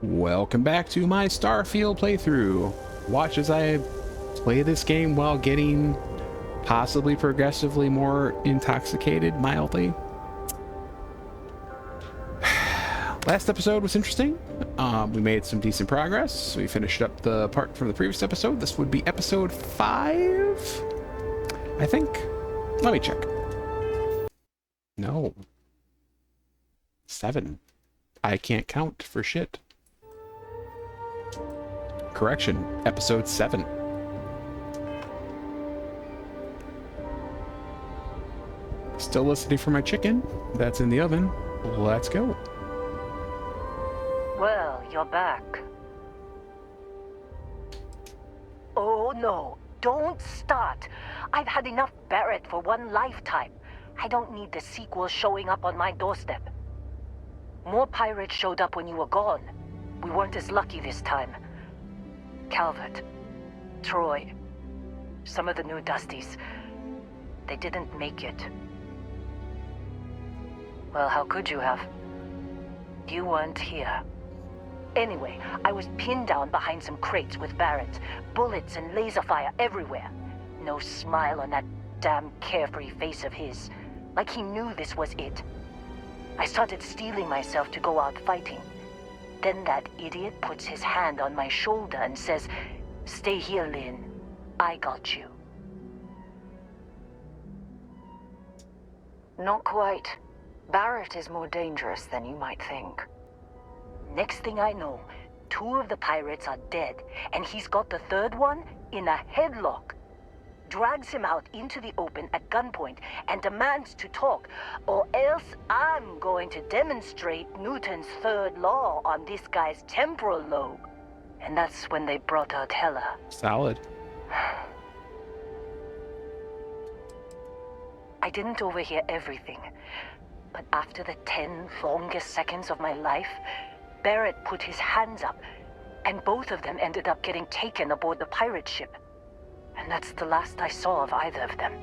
Welcome back to my Starfield playthrough. Watch as I play this game while getting possibly progressively more intoxicated, mildly. Last episode was interesting. We made some decent progress. We finished up the part from the previous episode. This would be episode 5, I think. Let me check. No. 7. I can't count for shit. Correction, episode 7. Still listening for my chicken. That's in the oven. Let's go. Well, you're back. Oh no, don't start. I've had enough Barrett for one lifetime. I don't need the sequel showing up on my doorstep. More pirates showed up when you were gone. We weren't as lucky this time. Calvert, Troy, some of the new Dusties, they didn't make it. Well, how could you have? You weren't here. Anyway, I was pinned down behind some crates with Barrett, bullets and laser fire everywhere. No smile on that damn carefree face of his, like he knew this was it. I started steeling myself to go out fighting. Then that idiot puts his hand on my shoulder and says, "Stay here, Lin. I got you." Not quite. Barrett is more dangerous than you might think. Next thing I know, 2 of the pirates are dead, and he's got the 3rd one in a headlock. Drags him out into the open at gunpoint and demands to talk, or else I'm going to demonstrate Newton's 3rd law on this guy's temporal lobe. And that's when they brought out Hela. Solid. I didn't overhear everything, but after the 10 longest seconds of my life, Barrett put his hands up, and both of them ended up getting taken aboard the pirate ship. And that's the last I saw of either of them.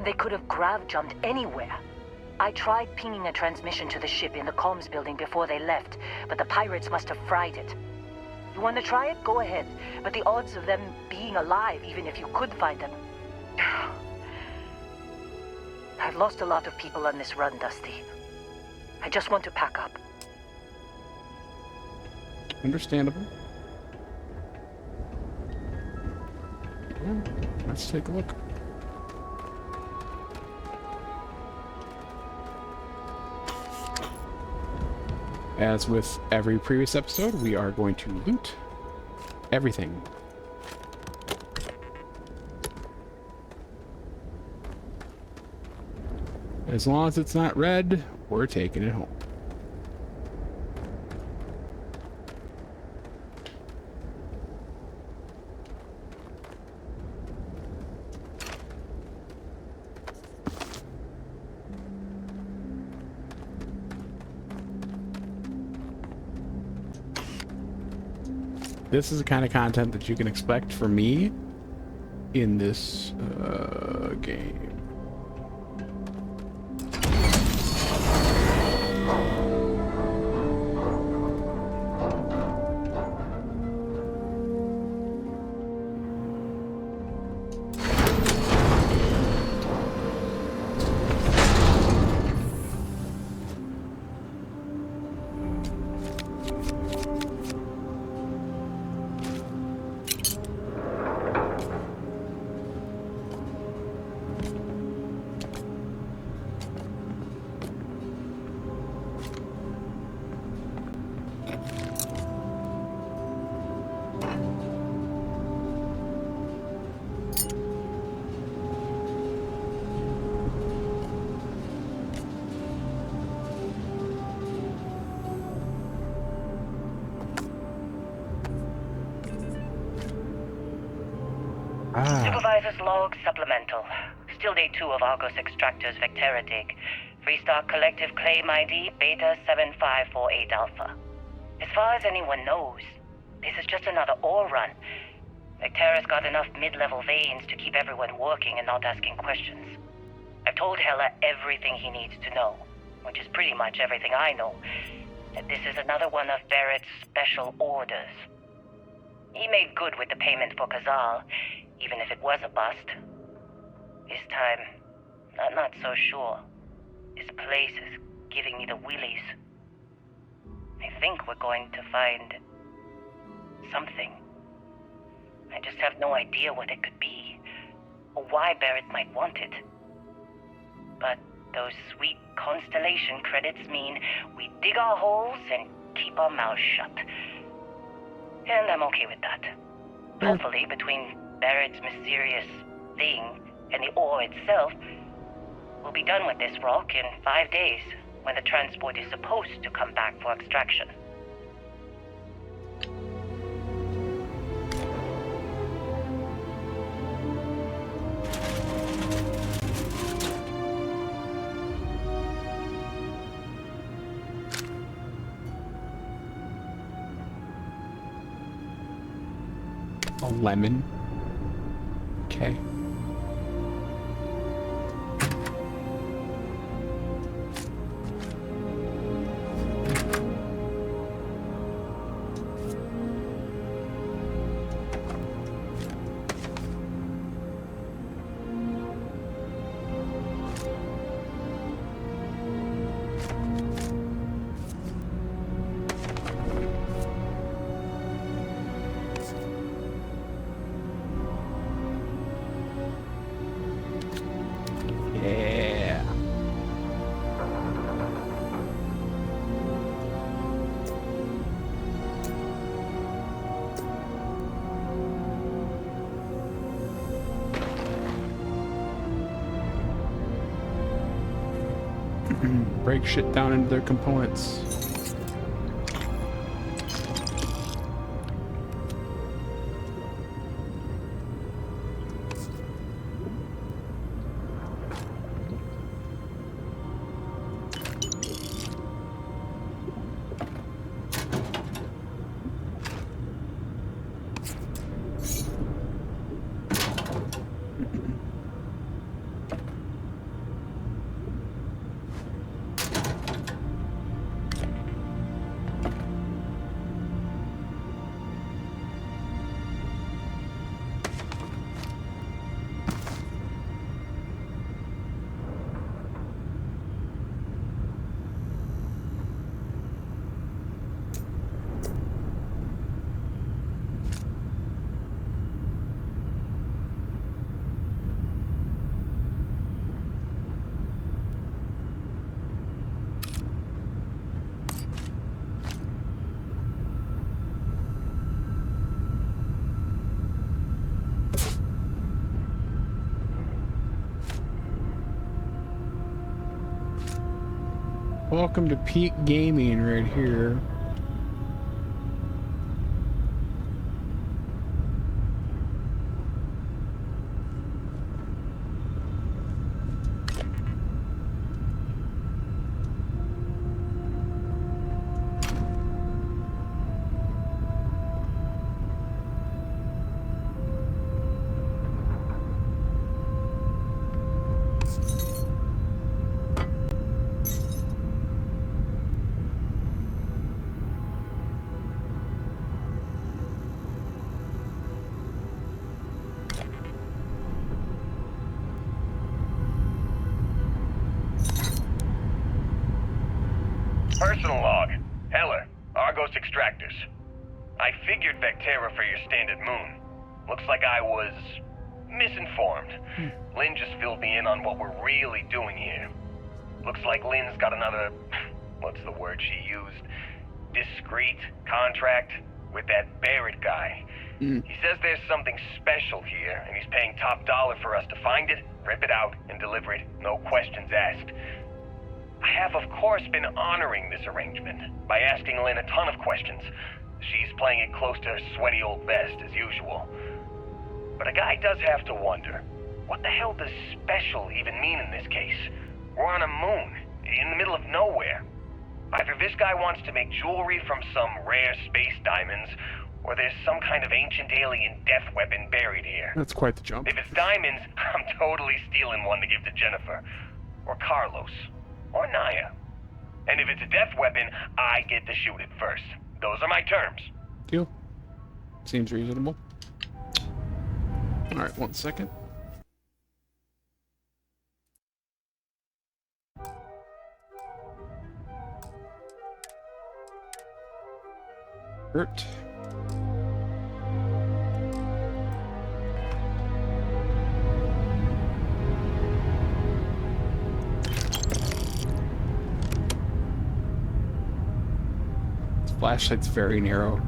They could have grav-jumped anywhere. I tried pinging a transmission to the ship in the comms building before they left, but the pirates must have fried it. You want to try it? Go ahead. But the odds of them being alive, even if you could find them... I've lost a lot of people on this run, Dusty. I just want to pack up. Understandable. Well, let's take a look. As with every previous episode, we are going to loot everything. As long as it's not red, we're taking it home. This is the kind of content that you can expect from me in this game. Supervisor's log supplemental. Still day 2 of Argos Extractor's Vectera dig. Freestar Collective Claim ID Beta 7548 Alpha. As far as anyone knows, this is just another ore run. Vectera's got enough mid-level veins to keep everyone working and not asking questions. I've told Hela everything he needs to know, which is pretty much everything I know. that this is another one of Barrett's special orders. He made good with the payment for Kazal, even if it was a bust. This time, I'm not so sure. This place is giving me the willies. I think we're going to find something. I just have no idea what it could be, or why Barrett might want it. But those sweet constellation credits mean we dig our holes and keep our mouths shut. And I'm okay with that. Hopefully, between Barrett's mysterious thing and the ore itself, we'll be done with this rock in 5 days, when the transport is supposed to come back for extraction. A lemon. Okay. Yeah. Break shit down into their components. Welcome to Peak Gaming right here. Personal log. Heller, Argos Extractors. I figured Vectera for your standard moon. Looks like I was misinformed. Lin just filled me in on what we're really doing here. Looks like Lin's got another, what's the word she used? Discreet contract with that Barrett guy. He says there's something special here, and he's paying top dollar for us to find it, rip it out, and deliver it, no questions asked. I have, of course, been honoring this arrangement by asking Lin a ton of questions. She's playing it close to her sweaty old vest, as usual. But a guy does have to wonder, what the hell does special even mean in this case? We're on a moon, in the middle of nowhere. Either this guy wants to make jewelry from some rare space diamonds, or there's some kind of ancient alien death weapon buried here. That's quite the jump. If it's diamonds, I'm totally stealing one to give to Jennifer. Or Carlos. Or Naya. And if it's a death weapon, I get to shoot it first. Those are my terms. Deal. Seems reasonable. Alright, 1 second. Hurt. This flashlight's very narrow.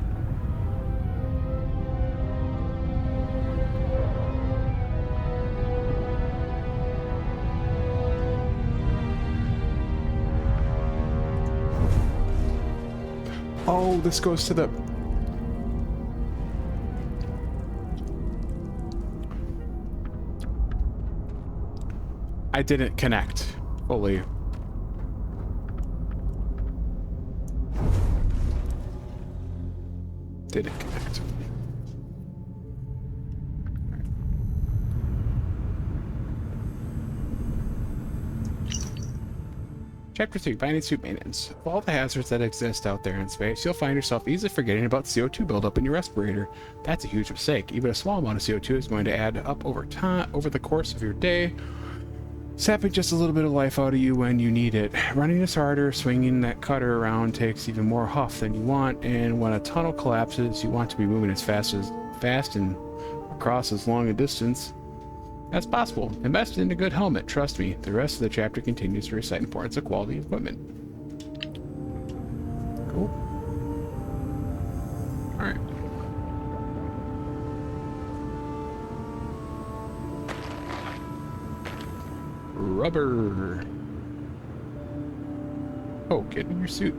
Oh, this goes to the... I didn't connect fully. Didn't connect. Chapter 3, Binding Suit Maintenance. Of all the hazards that exist out there in space, you'll find yourself easily forgetting about CO2 buildup in your respirator. That's a huge mistake. Even a small amount of CO2 is going to add up over time, over the course of your day, sapping just a little bit of life out of you when you need it. Running is harder, swinging that cutter around takes even more huff than you want, and when a tunnel collapses, you want to be moving as fast and across as long a distance as possible. Invest in a good helmet, trust me. The rest of the chapter continues to recite importance of quality equipment. Cool. Alright. Rubber. Oh, get in your suit.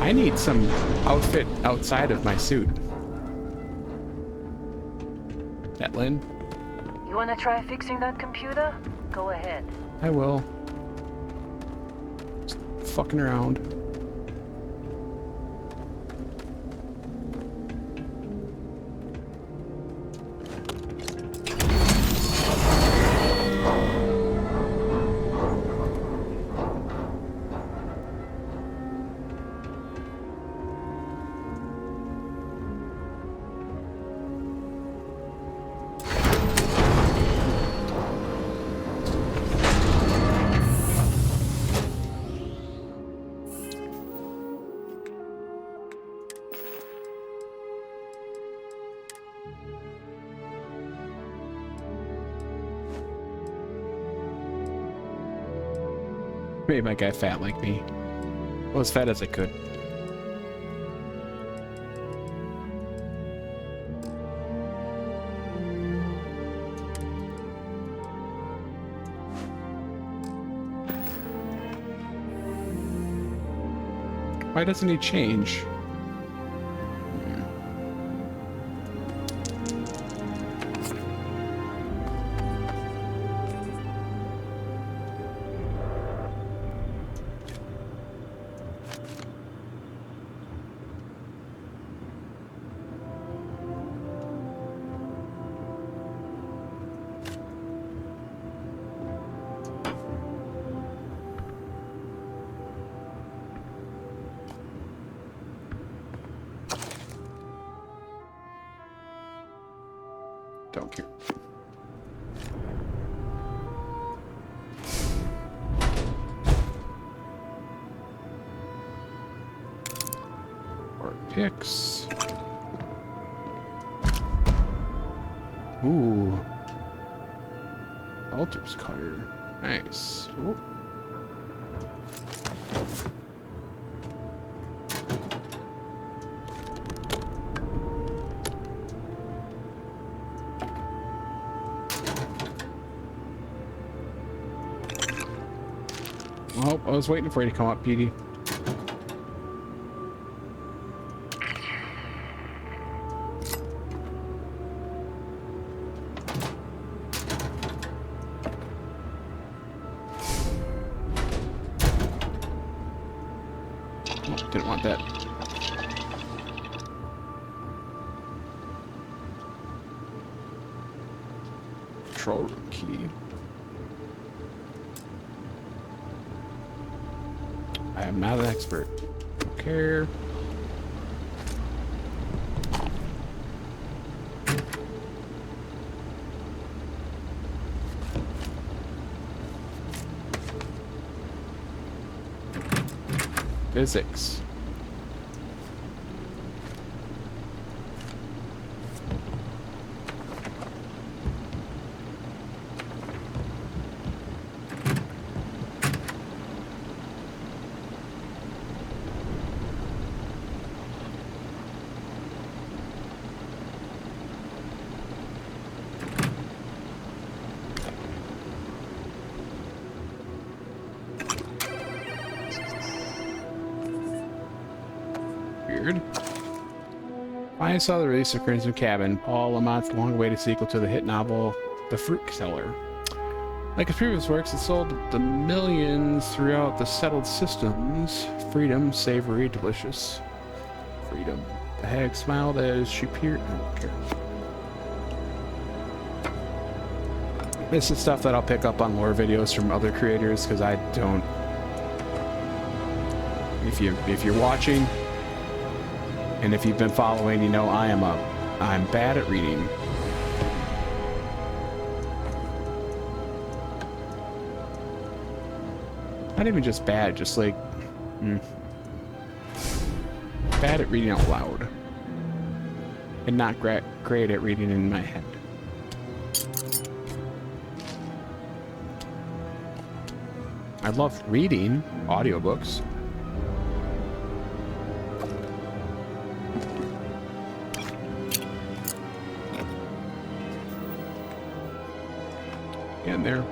I need some outfit outside of my suit. That Lin? You wanna try fixing that computer? Go ahead. I will. Just fucking around. Made my guy fat like me. Well, as fat as I could. Why doesn't he change? Don't care. Or picks. Ooh. Alter's cutter. Nice. Ooh. Oh, I was waiting for you to come up, Petey. Oh, didn't want that. Control room key. I am not an expert. Don't care. Physics. Weird. I saw the release of Crimson Cabin, Paul Lamont's long-awaited sequel to the hit novel The Fruit Seller. Like his previous works, it sold the millions throughout the settled systems. Freedom, savory, delicious. Freedom. The hag smiled as she peered. I don't care. This is stuff that I'll pick up on lore videos from other creators because I don't. If you're watching, and if you've been following, you know I'm bad at reading. Not even just bad, just like bad at reading out loud, and not great at reading in my head. I love reading audiobooks. And there.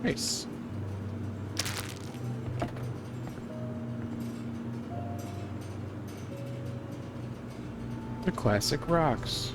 Nice. The classic rocks.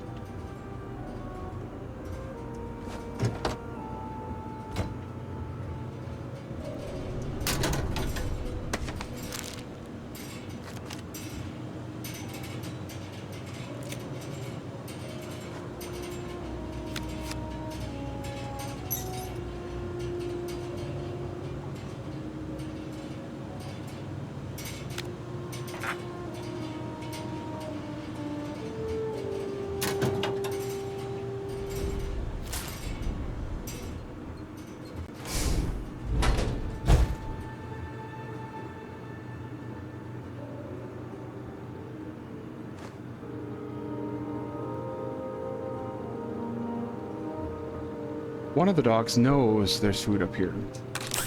One of the dogs knows there's food up here.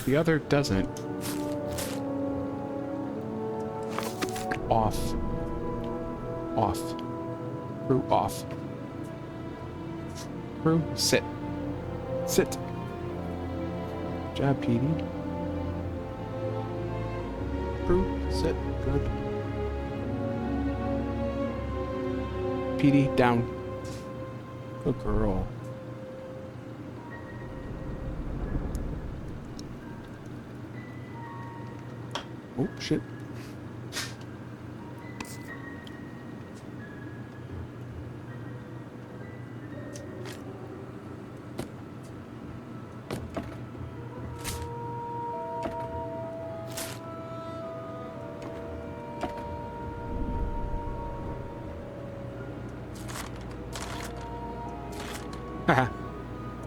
The other doesn't. Off. Off. Crew off. Crew, sit. Sit. Good job, Petey. Crew, sit. Good. Petey, down. Good girl. Oh, shit. Haha.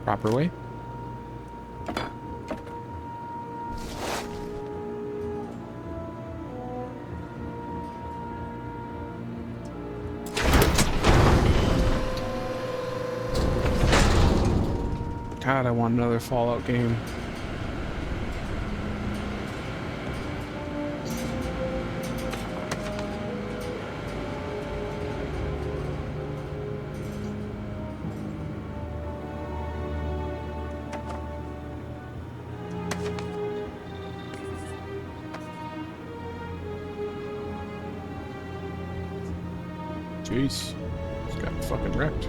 Proper way. God, I want another Fallout game. Jeez. Just got fucking wrecked.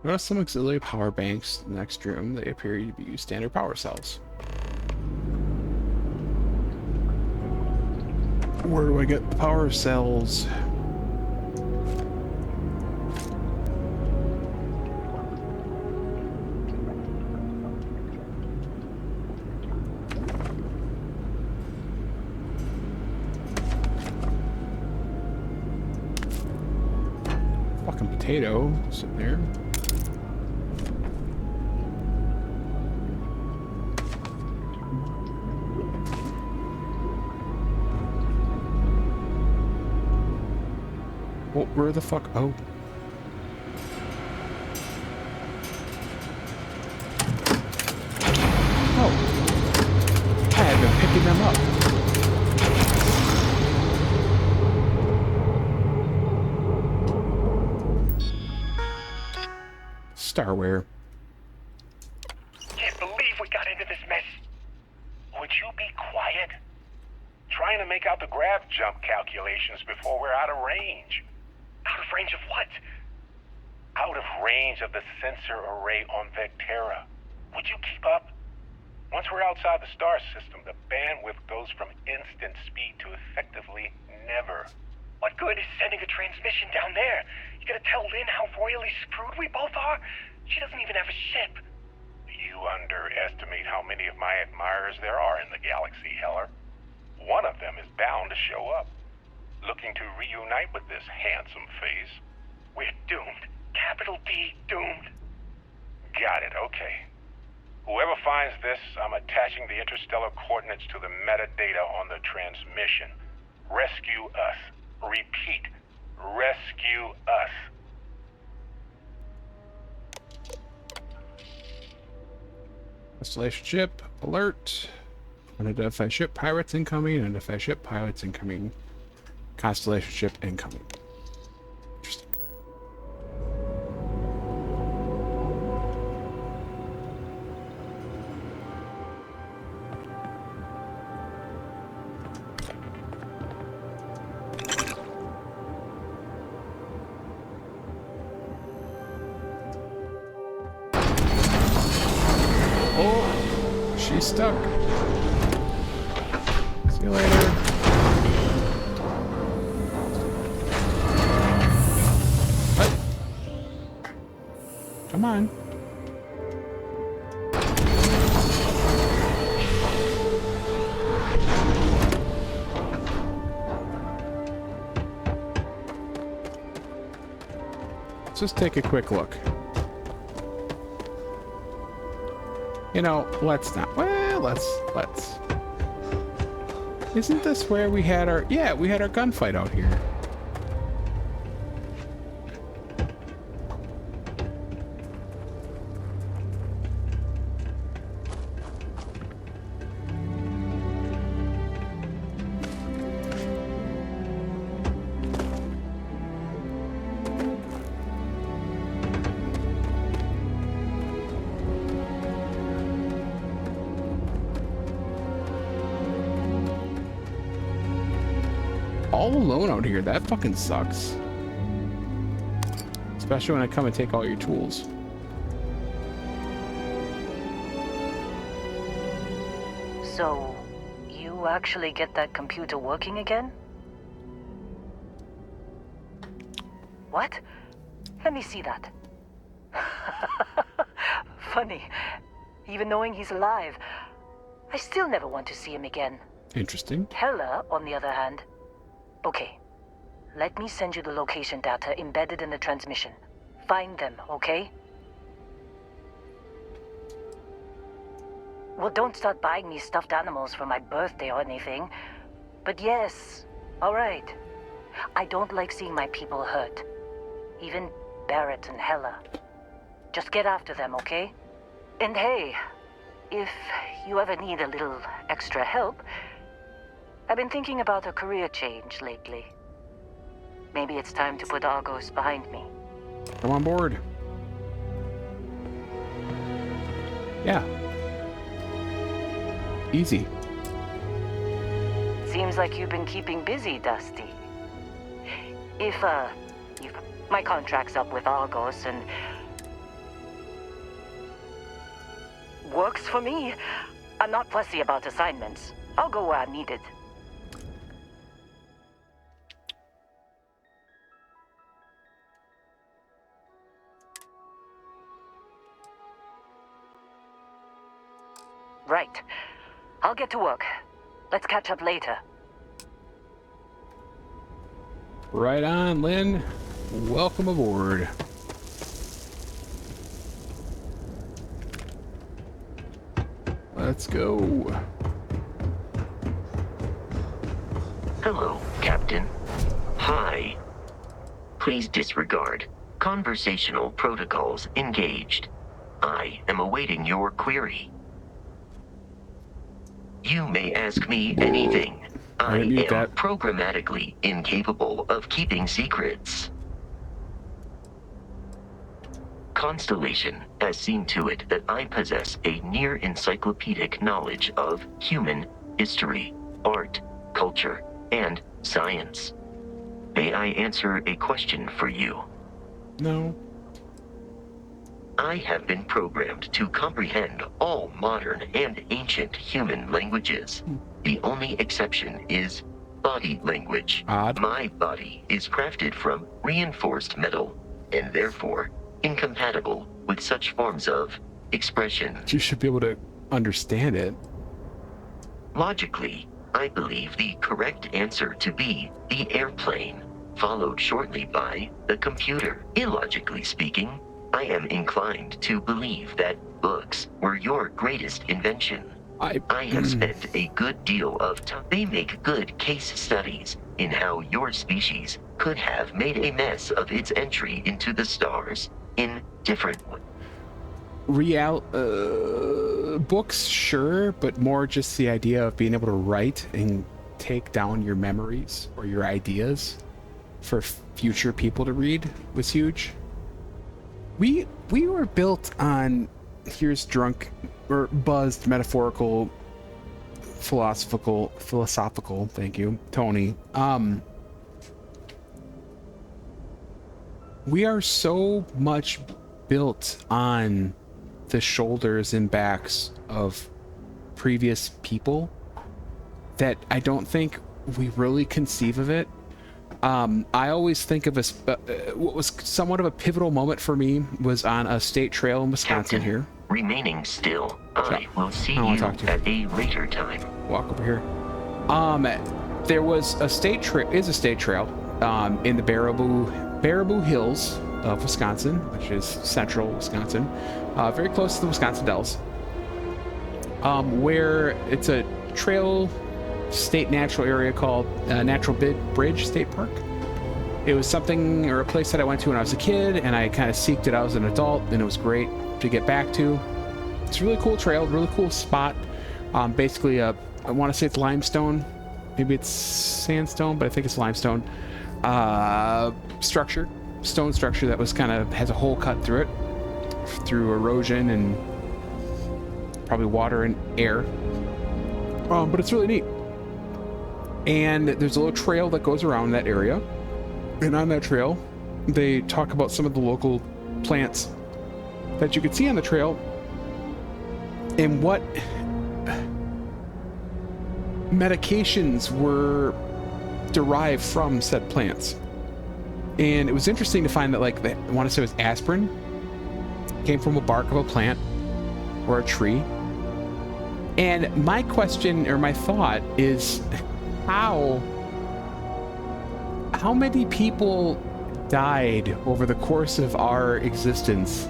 Notice some auxiliary power banks in the next room. They appear to be standard power cells. Where do I get the power cells? Fucking potato sitting there. Oh, where the fuck? Oh. Oh. I had been picking them up. Starware. Can't believe we got into this mess. Would you be quiet? Trying to make out the grav jump calculations before we're out of range. Out of range of what? Out of range of the sensor array on Vectera. Would you keep up? Once we're outside the star system, the bandwidth goes from instant speed to effectively never. What good is sending a transmission down there? You gonna tell Lin how royally screwed we both are? She doesn't even have a ship. You underestimate how many of my admirers there are in the galaxy, Heller. One of them is bound to show up, looking to reunite with this handsome face. We're doomed. Capital D, doomed. Got it, okay. Whoever finds this, I'm attaching the interstellar coordinates to the metadata on the transmission. Rescue us. Repeat. Rescue us. Constellation ship. Alert. Unidentified ship. Pirates incoming. Unidentified ship. Pirates incoming. Constellation ship incoming. Interesting. Oh, she's stuck. See you later. What? Come on. Let's just take a quick look. You know, let's not. Well, let's. Isn't this where we had our... Yeah, we had our gunfight out here. All alone out here, that fucking sucks. Especially when I come and take all your tools. So, you actually get that computer working again? What? Let me see that. Funny. even knowing he's alive. I still never want to see him again. Interesting. Hella, on the other hand. Okay. Let me send you the location data embedded in the transmission. Find them, okay? Well, don't start buying me stuffed animals for my birthday or anything. But yes, alright. I don't like seeing my people hurt. Even Barrett and Hella. Just get after them, okay? And hey, if you ever need a little extra help, I've been thinking about a career change lately. Maybe it's time to put Argos behind me. Come on board. Yeah. Easy. Seems like you've been keeping busy, Dusty. If my contract's up with Argos and works for me, I'm not fussy about assignments. I'll go where I'm needed. Right. I'll get to work. Let's catch up later. Right on, Lin. Welcome aboard. Let's go. Hello, Captain. Hi. Please disregard. Conversational protocols engaged. I am awaiting your query. You may ask me anything. I am programmatically incapable of keeping secrets. Constellation has seen to it that I possess a near encyclopedic knowledge of human history, art, culture, and science. May I answer a question for you? No. I have been programmed to comprehend all modern and ancient human languages. The only exception is body language. Odd. My body is crafted from reinforced metal, and therefore incompatible with such forms of expression. You should be able to understand it. Logically, I believe the correct answer to be the airplane, followed shortly by the computer. Illogically speaking, I am inclined to believe that books were your greatest invention. I have spent a good deal of time. They make good case studies in how your species could have made a mess of its entry into the stars in different ways. Books, sure, but more just the idea of being able to write and take down your memories or your ideas for future people to read was huge. We were built on, here's drunk or buzzed metaphorical philosophical, thank you, Tony. We are so much built on the shoulders and backs of previous people that I don't think we really conceive of it. I always think of what was somewhat of a pivotal moment for me was on a state trail in Wisconsin. Captain, here. Remaining still, I will see you at a later time. Walk over here. There was a state trail, in the Baraboo Hills of Wisconsin, which is central Wisconsin, very close to the Wisconsin Dells, where it's a trail state natural area called Natural Bridge State Park. It was something or a place that I went to when I was a kid, and I kind of seeked it out as an adult, and it was great to get back to. It's a really cool trail, really cool spot. Basically, I want to say it's limestone, maybe it's sandstone, but I think it's limestone stone structure that was kind of has a hole cut through it, through erosion and probably water and air. But it's really neat. And there's a little trail that goes around that area. And on that trail, they talk about some of the local plants that you could see on the trail and what medications were derived from said plants. And it was interesting to find that, like, I want to say it was aspirin, came from a bark of a plant. or a tree. And my question, or my thought, is how many people died over the course of our existence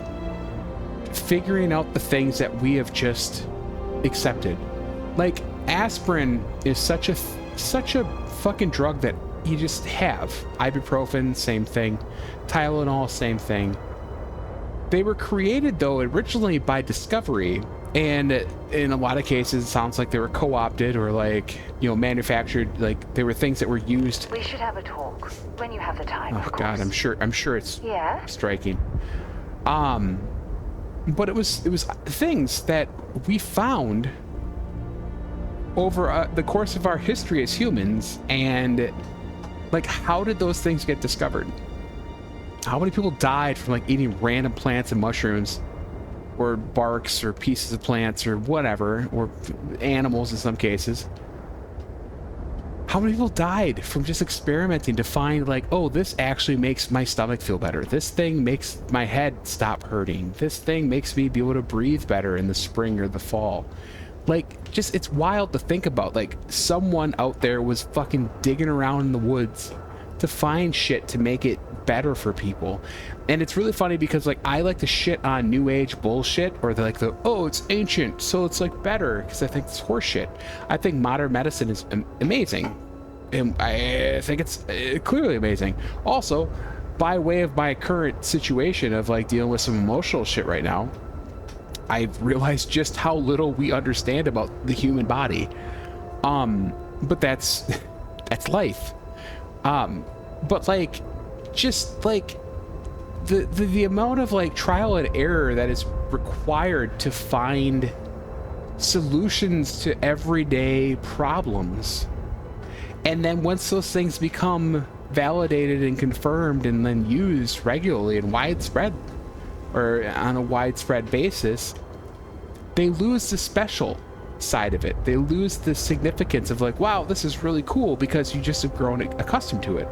figuring out the things that we have just accepted? Like, aspirin is such a fucking drug that you just have. Ibuprofen, same thing. Tylenol, same thing. They were created, though, originally by discovery, and in a lot of cases it sounds like they were co-opted or, like, you know, manufactured. Like, they were things that were used. We should have a talk when you have the time. Oh of God, course. I'm sure it's Yeah? striking. But it was things that we found over the course of our history as humans. And, like, how did those things get discovered? How many people died from, like, eating random plants and mushrooms, or barks, or pieces of plants, or whatever, or animals in some cases? How many people died from just experimenting to find, like, oh, this actually makes my stomach feel better. This thing makes my head stop hurting. This thing makes me be able to breathe better in the spring or the fall. Like, just, it's wild to think about. Like, someone out there was fucking digging around in the woods to find shit to make it better for people. And it's really funny because, like, I like to shit on new age bullshit, or oh, it's ancient, so it's, like, better, because I think it's horseshit. I think modern medicine is amazing, and I think it's clearly amazing. Also, by way of my current situation of, like, dealing with some emotional shit right now, I've realized just how little we understand about the human body. But that's life. But, like, just, like, the amount of, like, trial and error that is required to find solutions to everyday problems. And then once those things become validated and confirmed and then used regularly and widespread, or on a widespread basis, they lose the special side of it. They lose the significance of, like, wow, this is really cool, because you just have grown accustomed to it.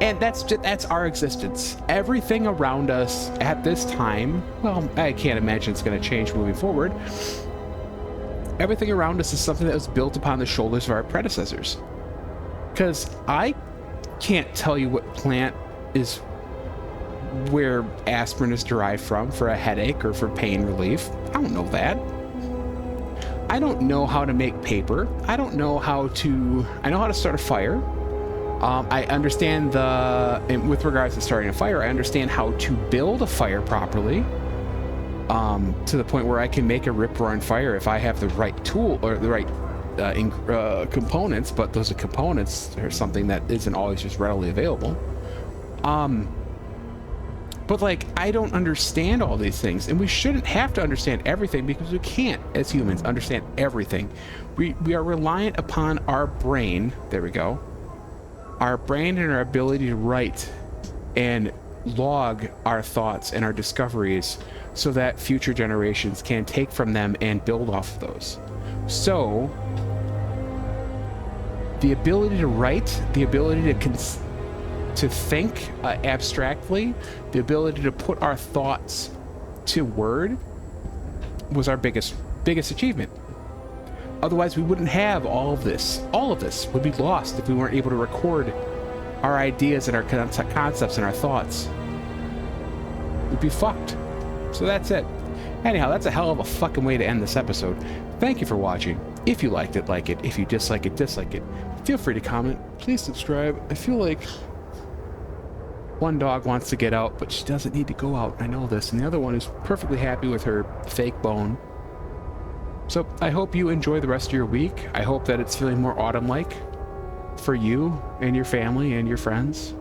And that's our existence. Everything around us at this time, well, I can't imagine it's going to change moving forward. Everything around us is something that was built upon the shoulders of our predecessors. Because I can't tell you what plant is where aspirin is derived from for a headache or for pain relief. I don't know that. I don't know how to make paper. I know how to start a fire. I understand with regards to starting a fire, I understand how to build a fire properly, to the point where I can make a rip-roaring fire if I have the right tool or the right components, but those components are something that isn't always just readily available. But, like, I don't understand all these things, and we shouldn't have to understand everything, because we can't, as humans, understand everything. We are reliant upon our brain. There we go. Our brain and our ability to write and log our thoughts and our discoveries so that future generations can take from them and build off of those. So, the ability to write, the ability to think abstractly, the ability to put our thoughts to word was our biggest achievement. Otherwise, we wouldn't have all of this. All of this would be lost if we weren't able to record our ideas and our concepts and our thoughts. We'd be fucked. So that's it. Anyhow, that's a hell of a fucking way to end this episode. Thank you for watching. If you liked it, like it. If you dislike it, dislike it. Feel free to comment. Please subscribe. I feel like one dog wants to get out, but she doesn't need to go out. I know this. And the other one is perfectly happy with her fake bone. So I hope you enjoy the rest of your week. I hope that it's feeling more autumn-like for you and your family and your friends.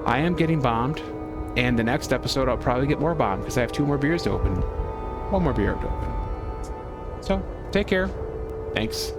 I am getting bombed, and the next episode I'll probably get more bombed because I have 2 more beers to open. 1 more beer to open. So take care. Thanks.